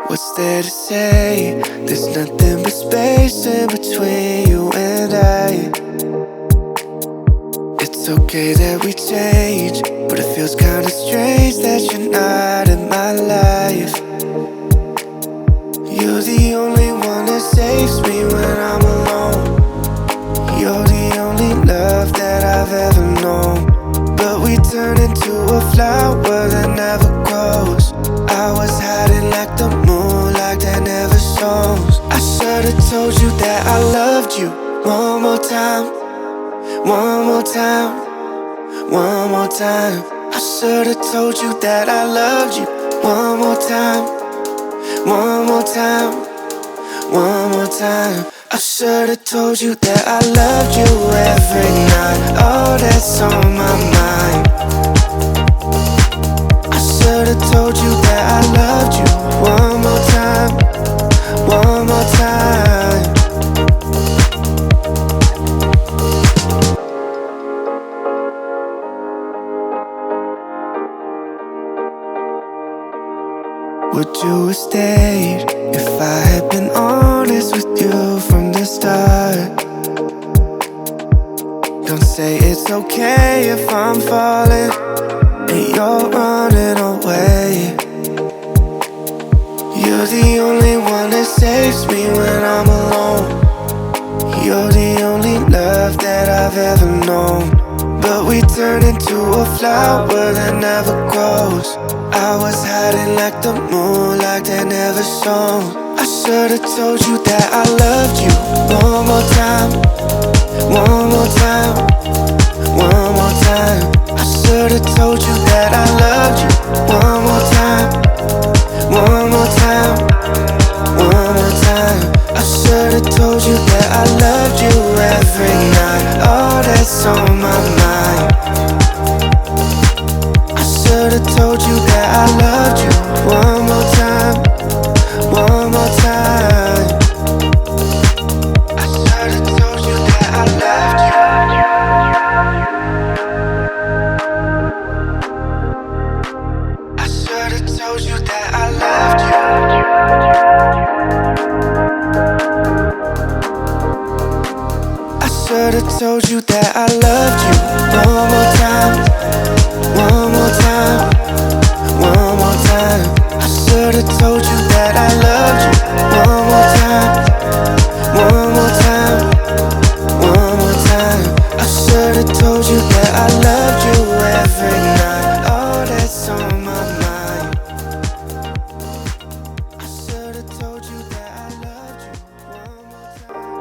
What's there to say? There's nothing but space in between you and I. It's okay that we change, but it feels kinda strange that you're not in my life. You're the only one that saves me when I'm alone. You're the only love that I've ever known. But we turn into a flower that never grows. I was hiding like the moonlight that never shows. I should've told you that I loved you. One more time, one more time, one more time. I should've told you that I loved you. One more time, one more time, one more time. I should've told you that I loved you every night. Oh, that's on my mind. I should've told you that I loved you. One more time, one more time. Would you have stayed if I had been honest with you from the start? Don't say it's okay if I'm falling and you're running away. You're the only one that saves me when I'm alone. You're the only love that I've ever known. But we turn into a flower that never grows. I was hiding like the moonlight that never shone. I should've told you that I loved you. One more time, one more time, one more time. I should've told you that I loved you. One more time, one more time, one more time. I should've told you that I loved you every night. Oh, that's on my mind. I should've told you that I loved you. One more time, one more time. I should've told you that I loved you. I should've told you that I loved you. I should've told you that I loved you. One more time, one more time, one more time. I should've told you that I loved you. One more time, one more time, one more time. I should've told you that I loved you every night. Oh, that's on my mind. I should've told you that I loved you. One more time.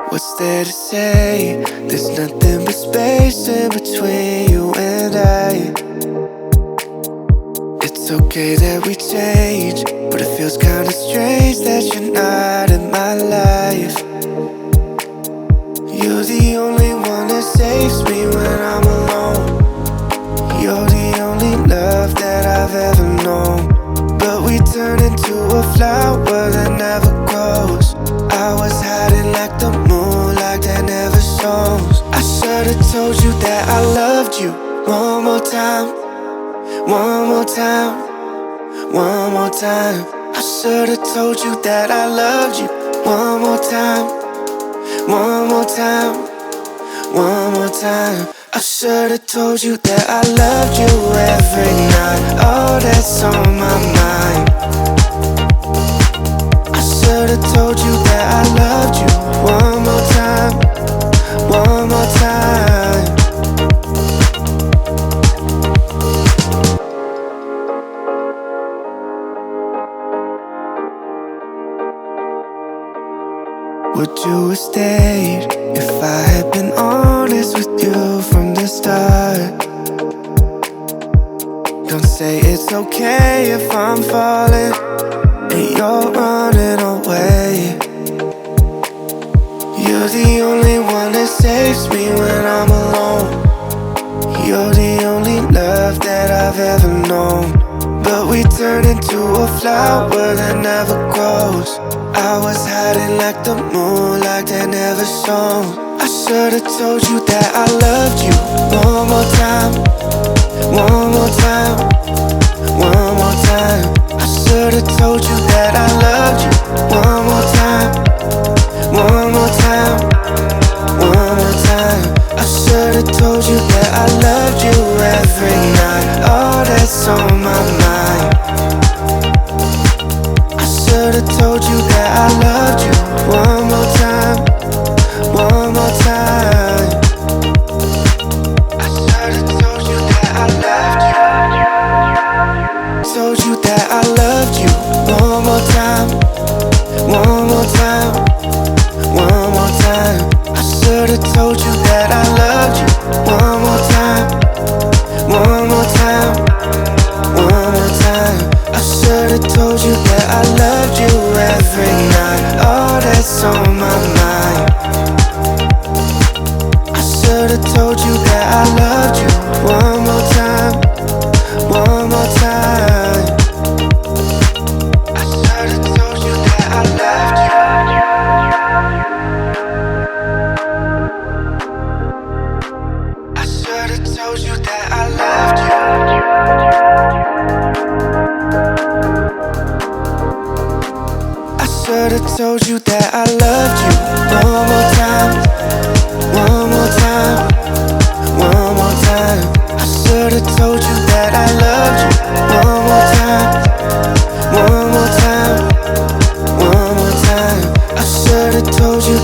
What's there to say? There's nothing but space in between you and I. It's okay that we change, but it feels kinda strange that you're not in my life. You're the only one that saves me when I'm alone. You're the only love that I've ever known. But we turn into a flower that never grows. I was hiding like the moonlight that never shows. I should've told you that I loved you. One more time, one more time, one more time. I should've told you that I loved you. One more time, one more time, one more time. I should've told you that I loved you every night. Oh, that's on my mind. I should've told you that I loved you. One more time, one more time. would you have stayed if I had been honest with you from the start? Don't say it's okay if I'm falling and you're running away. You're the only one that saves me when I'm alone. You're the only love that I've ever known. But we turned into a flower that never grows. I was hiding like the moon, like that never shone. I should've told you that I loved you. One more time, one more time, one more time. I should've told you that I loved you. One more time, one more time, one more time. I should've told you that I loved you every night. Oh, that's on my mind. I should've told you that I loved you. One more time, one more time. I should've told you that I loved you. Told you that I loved you. One more time, one more time, one more time. I should've told you that I loved you. One more time, one more time, one more time. I should've told you that I loved you every night. Oh, that's on my mind. I should've told you that I loved you. One more time, one more time. I should've told you that I loved you. I should've told you that I loved you. I should've told you that I loved you. One more time, one more time, one more time. I should've told you that I loved you. One more time, one more time, one more time. I should've told you